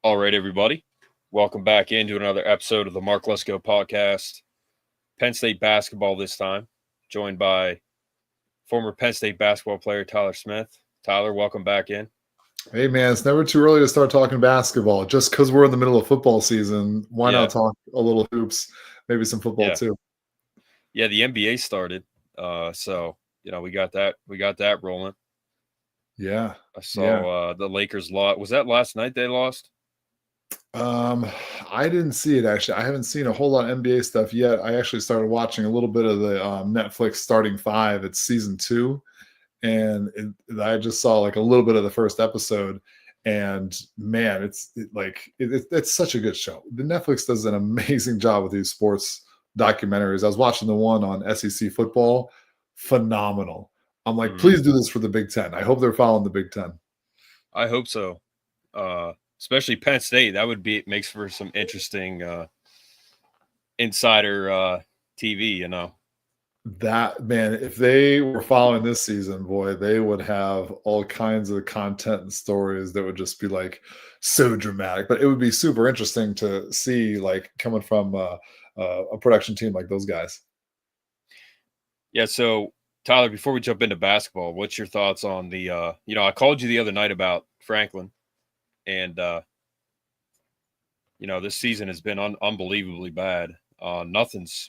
All right, everybody. Welcome back into another episode of the Mark Lesko Podcast. Penn State basketball this time, joined by former Penn State basketball player Tyler Smith. Tyler, welcome back in. Hey, man, it's never too early to start talking basketball. Just because we're in the middle of football season, why not talk a little hoops, maybe some football too? Yeah, the NBA started, so we got that rolling. Yeah, I saw the Lakers lost. Was that last night they lost? I didn't see it actually. I haven't seen a whole lot of NBA stuff yet. I actually started watching a little bit of the Netflix Starting Five. It's season 2. And I just saw like a little bit of the first episode, and man, it's such a good show. The Netflix does an amazing job with these sports documentaries. I was watching the one on SEC football, phenomenal. I'm like, please do this for the Big Ten. I hope they're following the Big Ten. I hope so, especially Penn State. That would makes for some interesting insider TV. That, man, if they were following this season, boy, they would have all kinds of content and stories that would just be like so dramatic. But it would be super interesting to see, like, coming from a production team like those guys. Yeah. So, Tyler, before we jump into basketball, what's your thoughts on the? I called you the other night about Franklin, and this season has been unbelievably bad. Nothing's,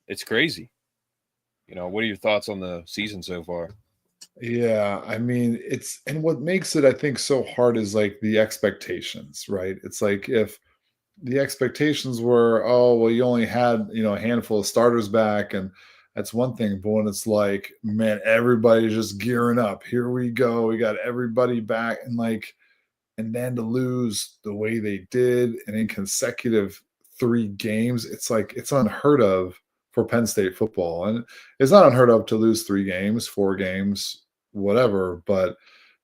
it's crazy. What are your thoughts on the season so far? Yeah, I mean, and what makes it, I think, so hard is like the expectations, right? It's like if the expectations were, oh, well, you only had, a handful of starters back, and that's one thing. But when it's like, man, everybody's just gearing up. Here we go. We got everybody back. And then to lose the way they did and in consecutive 3 games, it's like it's unheard of for Penn State football. And it's not unheard of to lose 3 games, 4 games, whatever, but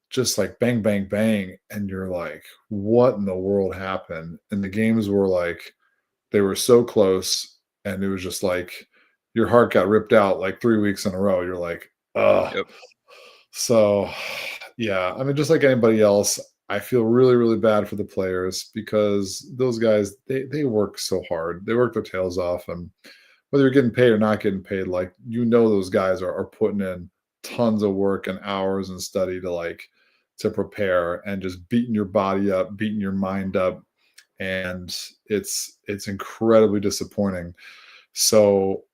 just like bang, bang, bang. And you're like, what in the world happened? And the games were like, they were so close. And it was just like your heart got ripped out like 3 weeks in a row. You're like, ugh. Yep. So, yeah, I mean, just like anybody else, I feel really, really bad for the players because those guys, they work so hard. They work their tails off. And whether you're getting paid or not getting paid, like, those guys are putting in tons of work and hours and study to prepare and just beating your body up, beating your mind up. And it's incredibly disappointing. So,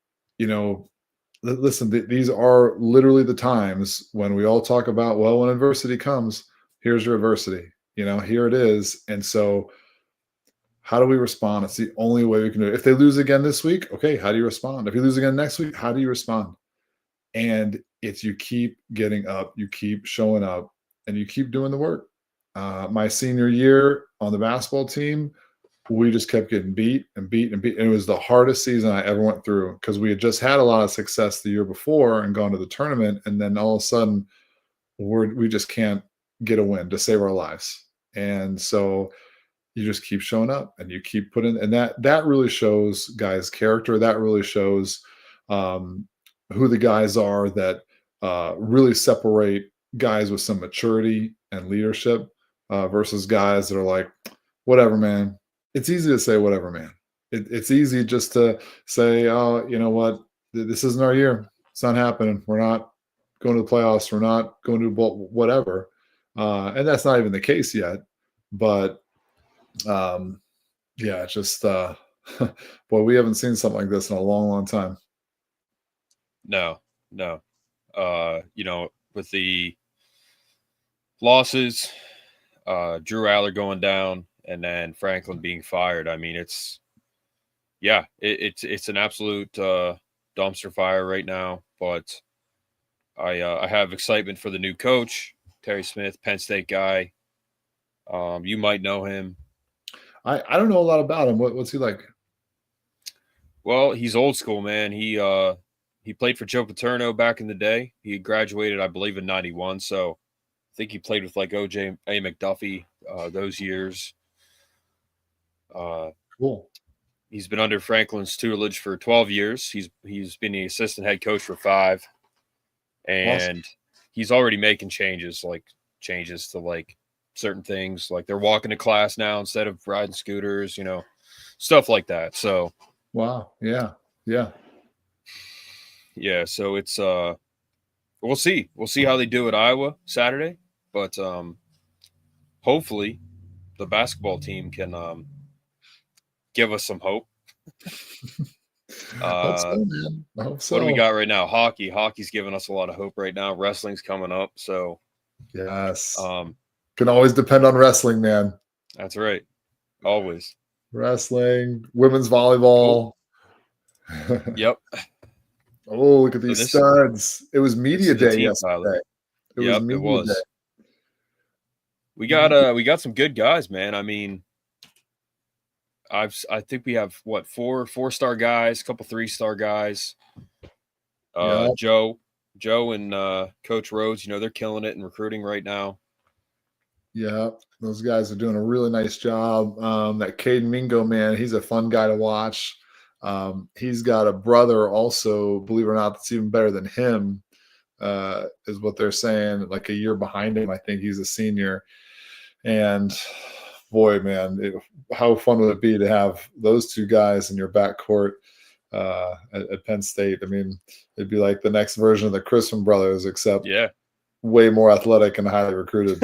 listen, these are literally the times when we all talk about, well, when adversity comes, here's your adversity, here it is. And so how do we respond? It's the only way we can do it. If they lose again this week, okay, how do you respond? If you lose again next week, how do you respond? And it's you keep getting up, you keep showing up, and you keep doing the work. My senior year on the basketball team, we just kept getting beat and beat and beat. And it was the hardest season I ever went through because we had just had a lot of success the year before and gone to the tournament. And then all of a sudden, we just can't get a win to save our lives. And so you just keep showing up and you keep putting, and that really shows guys' character. That really shows who the guys are that really separate guys with some maturity and leadership versus guys that are like, whatever, man. It's easy to say whatever, man. It's easy just to say, oh, you know what? This isn't our year. It's not happening. We're not going to the playoffs. We're not going to whatever. And that's not even the case yet. But yeah, just boy, we haven't seen something like this in a long, long time. No. With the losses, Drew Aller going down, and then Franklin being fired. I mean, it's an absolute dumpster fire right now. But I have excitement for the new coach, Terry Smith, Penn State guy. You might know him. I don't know a lot about him. What's he like? Well, he's old school, man. He played for Joe Paterno back in the day. He graduated, I believe, in '91. So I think he played with like O.J. McDuffie those years. Cool. He's been under Franklin's tutelage for 12 years. He's been the assistant head coach for 5. And awesome. He's already making changes to like certain things, like they're walking to class now instead of riding scooters, stuff like that. So Wow. Yeah. so it's we'll see how they do at Iowa Saturday, but hopefully the basketball team can give us some hope. Hope so, man. I hope so. What do we got right now? Hockey's giving us a lot of hope right now. Wrestling's coming up, so yes, can always depend on wrestling, man. That's right, always. Wrestling, women's volleyball. Yep. Oh, look at these studs! It was media day yesterday. It was. Day. We got some good guys, man. I mean, I think we have what, 4-star guys, a couple 3-star guys. Joe and Coach Rhodes, they're killing it in recruiting right now. Yeah, those guys are doing a really nice job. That Caden Mingo, man, he's a fun guy to watch. He's got a brother also, believe it or not, that's even better than him, is what they're saying, like a year behind him. I think he's a senior. And boy, man, how fun would it be to have those two guys in your backcourt at Penn State? I mean, it'd be like the next version of the Crispin brothers, except way more athletic and highly recruited.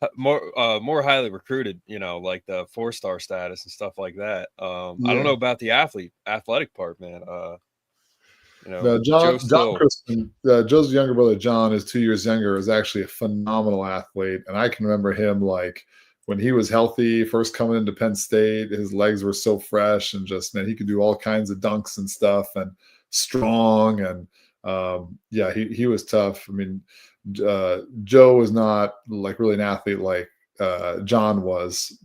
But more highly recruited, like the 4-star status and stuff like that. I don't know about the athletic part, man. John Crispin, Joe's younger brother John is 2 years younger, is actually a phenomenal athlete, and I can remember him like when he was healthy, first coming into Penn State. His legs were so fresh, and just, man, he could do all kinds of dunks and stuff, and strong, and he was tough. I mean, Joe was not like really an athlete like John was.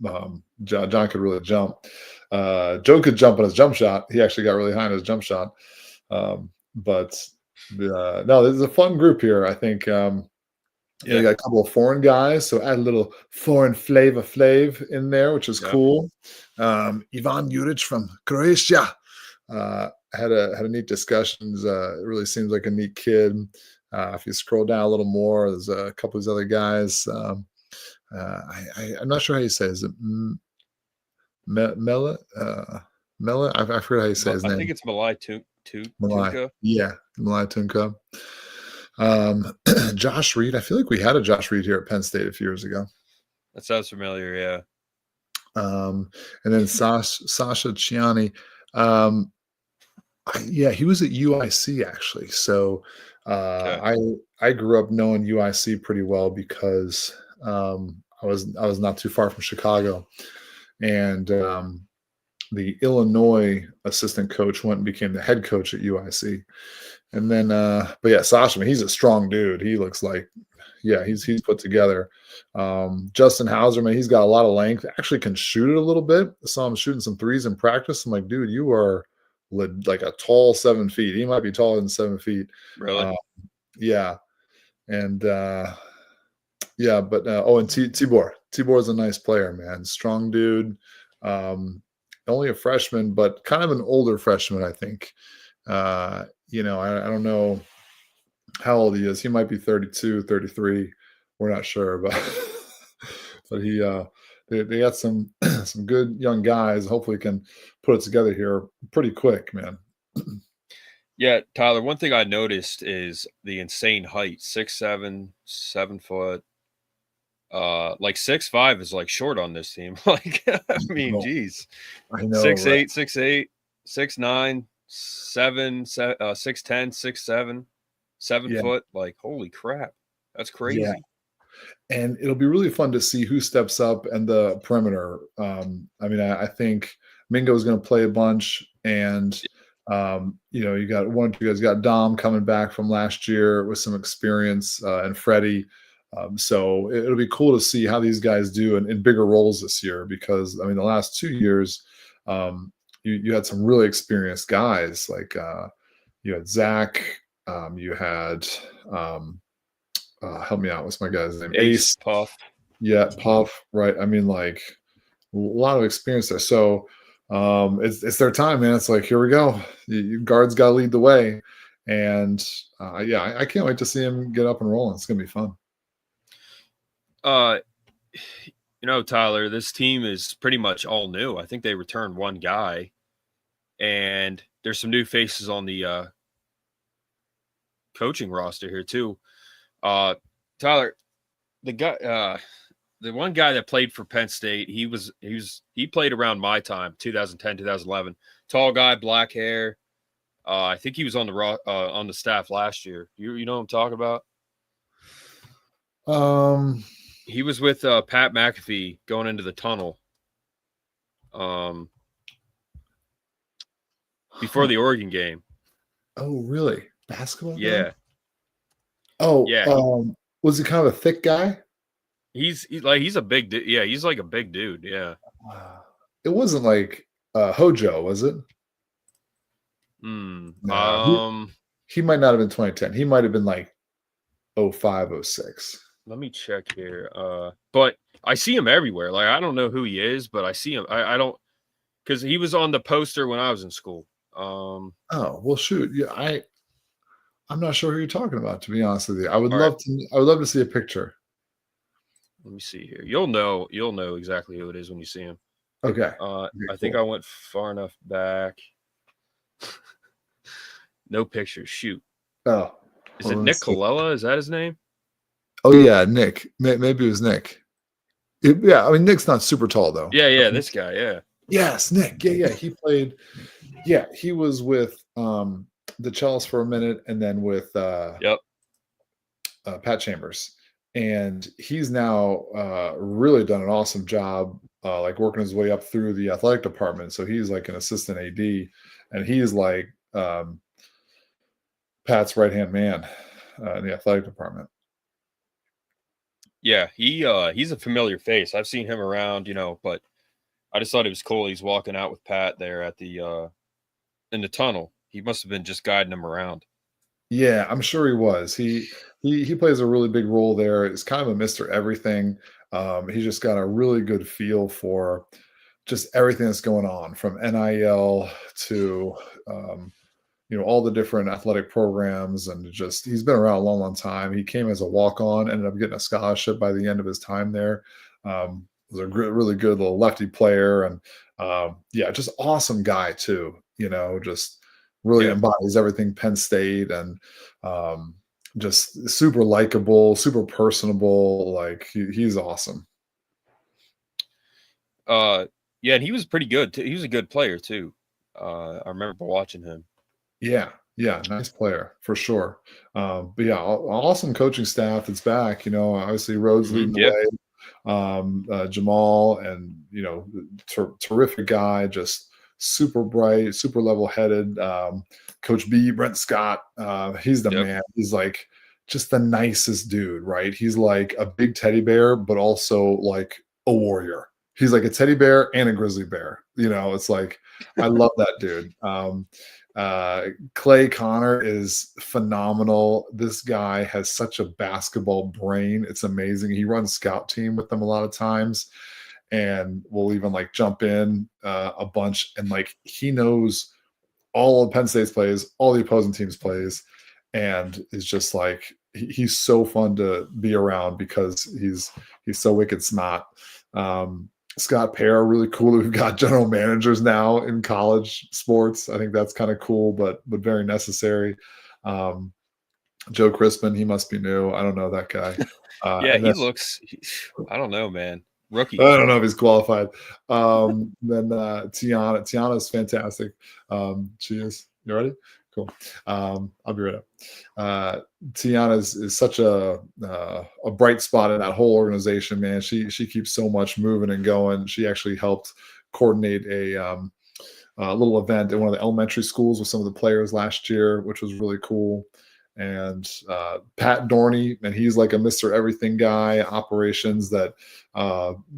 John could really jump. Joe could jump on his jump shot. He actually got really high on his jump shot. No, this is a fun group here. I think you got a couple of foreign guys, so add a little foreign flav in there, which is cool. Ivan Juric from Croatia had a neat discussions. It really seems like a neat kid. If you scroll down a little more, there's a couple of these other guys. I'm not sure how you say it. Is it Mela? I forget how you say his name. I think it's Malai Tunka. Yeah, Malai Tunka. Josh Reed. I feel like we had a Josh Reed here at Penn State a few years ago. That sounds familiar, yeah. And then Sasha Ciani. He was at UIC actually. So I grew up knowing UIC pretty well because I was not too far from Chicago, and the Illinois assistant coach went and became the head coach at UIC. And then, Sasha, he's a strong dude. He looks like, he's put together. Justin Hauser, man, he's got a lot of length. Actually can shoot it a little bit. I saw him shooting some threes in practice. I'm like, dude, you are like a tall 7 feet. He might be taller than 7 feet. Really? And Tibor. Tibor is a nice player, man. Strong dude. Only a freshman, but kind of an older freshman, I think. I don't know how old he is. He might be 32, 33. We're not sure, but they got some good young guys. Hopefully can put it together here pretty quick, man. Yeah, Tyler, one thing I noticed is the insane height, 6'7", 7 foot. Like 6'5" is like short on this team. Like, I mean, geez. I know. 6'8", 6'8", 6'9", 7, 6'10", 6'7", 7 foot. Like, holy crap. That's crazy. Yeah. And it'll be really fun to see who steps up and the perimeter. I think Mingo is going to play a bunch, and you got one or two guys. Got Dom coming back from last year with some experience, and Freddie. So it'll be cool to see how these guys do in bigger roles this year, because the last 2 years, you had some really experienced guys, like you had Zach, you had help me out, what's my guy's name? Ace Puff. Yeah, Puff, right? A lot of experience there. So it's their time, man. It's like, here we go. You guards got to lead the way. And I can't wait to see him get up and rolling. It's gonna be fun. Tyler, this team is pretty much all new. I think they returned one guy, and there's some new faces on the coaching roster here too. Tyler, the one guy that played for Penn State, he played around my time, 2010, 2011. Tall guy, black hair. I think he was on the staff last year. You know what I'm talking about? He was with Pat McAfee going into the tunnel. Before the Oregon game. Oh, really? Basketball? Yeah. Guy? Oh, yeah. Was he kind of a thick guy? He's a big dude. Yeah, he's like a big dude. Yeah. It wasn't like Hojo, was it? No. He might not have been 2010. He might have been like 05, 06. Let me check here. But I see him everywhere. Like, I don't know who he is, but I see him. I don't, because he was on the poster when I was in school. Oh, well, shoot. Yeah, I'm not sure who you're talking about, to be honest with you. I would love to see a picture. Let me see here. You'll know exactly who it is when you see him. Okay. I think I went far enough back. No pictures. Shoot. Oh. Is it Nick Colella? Is that his name? Oh, yeah, Nick. Maybe it was Nick. I mean, Nick's not super tall, though. Yeah, this guy, yeah. Yes, Nick. Yeah. He played. Yeah, he was with the Chelsea for a minute, and then with Pat Chambers. And he's now really done an awesome job, like working his way up through the athletic department. So he's like an assistant AD, and he's like Pat's right-hand man in the athletic department. Yeah, he's a familiar face. I've seen him around, but I just thought it was cool. He's walking out with Pat there at the in the tunnel. He must have been just guiding him around. Yeah, I'm sure he was. He plays a really big role there. It's kind of a Mr. Everything. He's just got a really good feel for just everything that's going on, from NIL to all the different athletic programs, and just he's been around a long time. He came as a walk-on, ended up getting a scholarship by the end of his time there. Was a really good little lefty player, and just awesome guy too. Just really embodies everything Penn State, and just super likable, super personable. Like he's awesome. And he was pretty good too. He was a good player too. I remember watching him. Yeah, nice player for sure. But yeah, awesome coaching staff that's back. Obviously Rhodes leading the way. Jamal, and terrific guy, just super bright, super level-headed. Coach B, Brent Scott, he's the man. He's like just the nicest dude, right? He's like a big teddy bear, but also like a warrior. He's like a teddy bear and a grizzly bear. It's like, I love that dude. Clay Connor is phenomenal. This guy has such a basketball brain. It's amazing. He runs scout team with them a lot of times, and will even like jump in a bunch, and like he knows all of Penn State's plays, all the opposing team's plays, and is just like he's so fun to be around because he's so wicked smart. Scott Pear, really cool that we've got general managers now in college sports. I think that's kind of cool, but very necessary. Joe Crispin, he must be new. I don't know that guy. He looks, I don't know, man. Rookie. I don't know if he's qualified. Then Tiana is fantastic. She is. You ready? Cool. I'll be right up. Tiana is such a bright spot in that whole organization, man. She keeps so much moving and going. She actually helped coordinate a little event at one of the elementary schools with some of the players last year, which was really cool. And Pat Dorney, and he's like a Mr. Everything guy, operations, that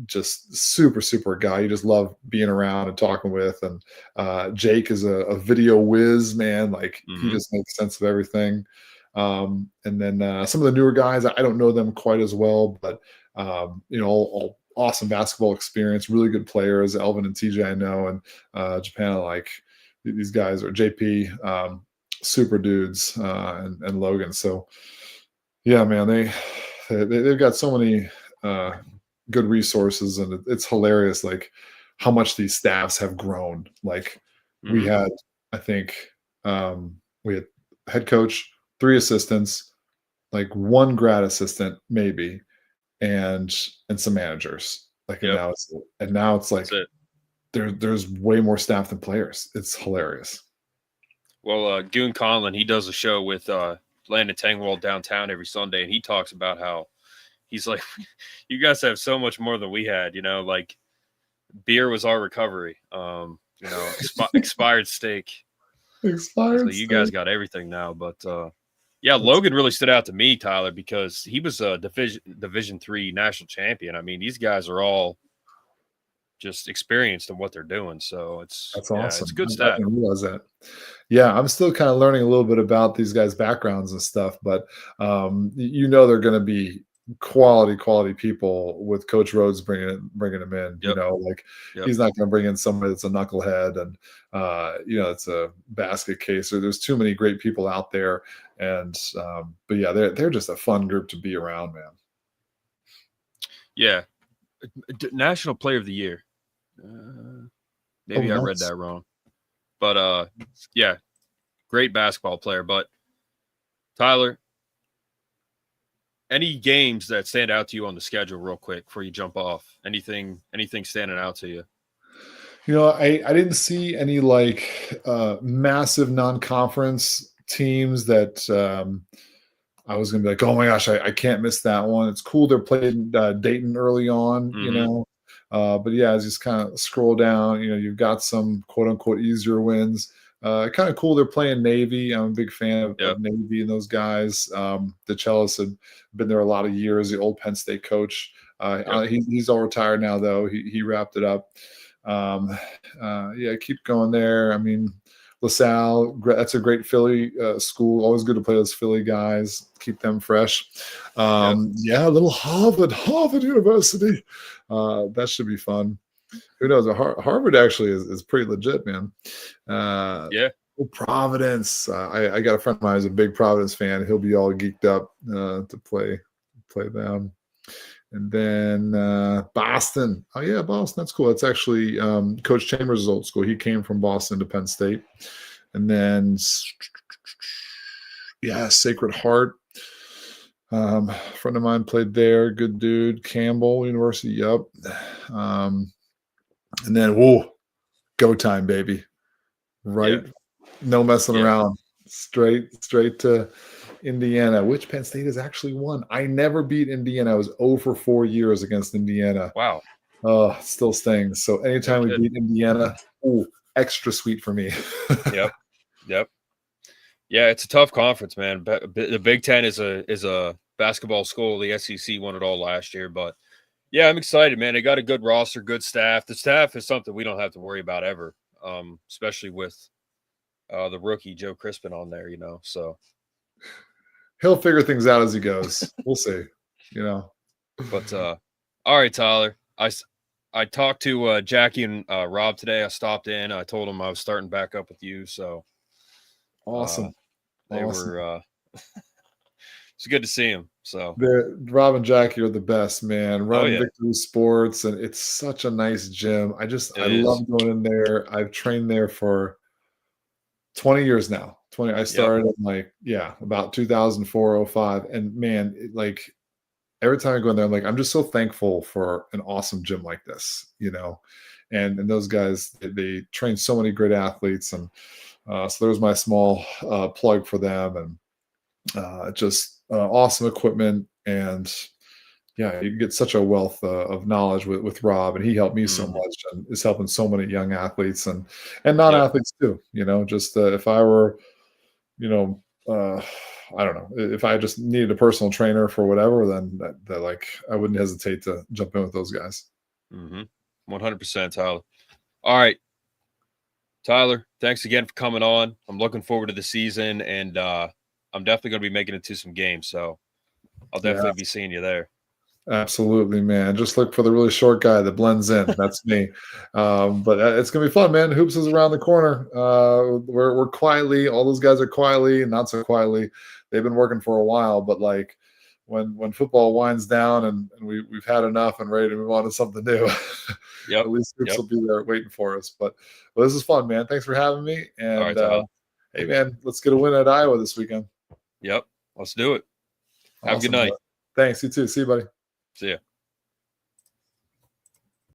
just super guy. You just love being around and talking with. And Jake is a video whiz, man. Like he just makes sense of everything. And then some of the newer guys, I don't know them quite as well, but all awesome basketball experience, really good players. Elvin and TJ I know, and Japan, like these guys, or JP. super dudes and Logan. So yeah, man, they've got so many good resources, and it's hilarious like how much these staffs have grown. Like we Mhm. had, I think, we had head coach, 3 assistants, like 1 grad assistant maybe, and some managers. Like Yep. and now it's That's like it. there's way more staff than players. It's hilarious. Well, Goon Conlon, he does a show with Landon Tangwall downtown every Sunday, and he talks about how he's like, you guys have so much more than we had, like beer was our recovery. Expired steak. He's Expired like, you guys state. got everything now. But yeah, That's Logan really stood out to me, Tyler, because he was a Division III national champion. I mean, these guys are all just experienced in what they're doing. So it's awesome. good I stuff. didn't realize that. Yeah, I'm still kind of learning a little bit about these guys' backgrounds and stuff, but they're going to be quality people with Coach Rhodes bringing them in. Yep. Like Yep. he's not going to bring in somebody that's a knucklehead and it's a basket caser. There's too many great people out there, and but yeah, they're just a fun group to be around, man. Yeah. National Player of the Year. Maybe I read Nice. that wrong. But yeah, great basketball player. But Tyler, any games that stand out to you on the schedule real quick before you jump off? Anything standing out to you? I didn't see any like massive non-conference teams that I was going to be like, oh my gosh, I can't miss that one. It's cool they're playing Dayton early on, Mhm. But yeah, as you just kind of scroll down, you've got some quote unquote easier wins. Kind of cool they're playing Navy. I'm a big fan of, Yep. Navy and those guys. The Chellis had been there a lot of years, the old Penn State coach. Yep. He's all retired now, though. He wrapped it up. Yeah, keep going there. I mean, LaSalle, that's a great Philly school. Always good to play those Philly guys, keep them fresh. Yeah, a little Harvard University. That should be fun. Who knows? Harvard actually is pretty legit, man. Yeah. Providence. I got a friend of mine who's a big Providence fan. He'll be all geeked up to play them. And then Boston. Oh, yeah, Boston. That's cool. That's actually Coach Chambers' old school. He came from Boston to Penn State. And then, yeah, Sacred Heart. A friend of mine played there. Good dude. Campbell University. Yep. And then, go time, baby. Right? Yeah. No messing Yeah. around. Straight to Indiana, which Penn State has actually won. I never beat Indiana. I was 0 for 4 years against Indiana. Wow. Still stings. So anytime we beat Indiana, extra sweet for me. Yep. Yeah, it's a tough conference, man. The Big Ten is a basketball school. The SEC won it all last year, but yeah, I'm excited, man. They got a good roster, good staff. The staff is something we don't have to worry about ever, especially with the rookie Joe Crispin on there. So he'll figure things out as he goes. We'll see. But all right, Tyler. I talked to Jackie and Rob today. I stopped in. I told them I was starting back up with you. So awesome. They were. It's good to see him. So Rob and Jackie are the best, man. Run yeah. Victory Sports, and it's such a nice gym. I love going in there. I've trained there for 20 years now. I started in about 2004, 05. And man, every time I go in there, I'm like, I'm just so thankful for an awesome gym like this, and those guys, they train so many great athletes. And so there's my small plug for them, and just awesome equipment. And yeah, you get such a wealth of knowledge with Rob, and he helped me so much, and is helping so many young athletes and non-athletes too. Just if I were, I don't know, if I just needed a personal trainer for whatever, then that I wouldn't hesitate to jump in with those guys. 100%, Tyler. All right, Tyler, thanks again for coming on. I'm looking forward to the season, and I'm definitely going to be making it to some games, so I'll definitely be seeing you there. Absolutely, man. Just look for the really short guy that blends in. That's me. But it's gonna be fun, man. Hoops is around the corner. We're quietly. All those guys are quietly, not so quietly. They've been working for a while, but like when football winds down and we've had enough and ready to move on to something new, Yep. at least Hoops Yep. will be there waiting for us. But this is fun, man. Thanks for having me. All right, And Todd. hey, man, let's get a win at Iowa this weekend. Yep. Let's do it. Have a good Awesome, night. bud. Thanks. You too. See you, buddy. See ya.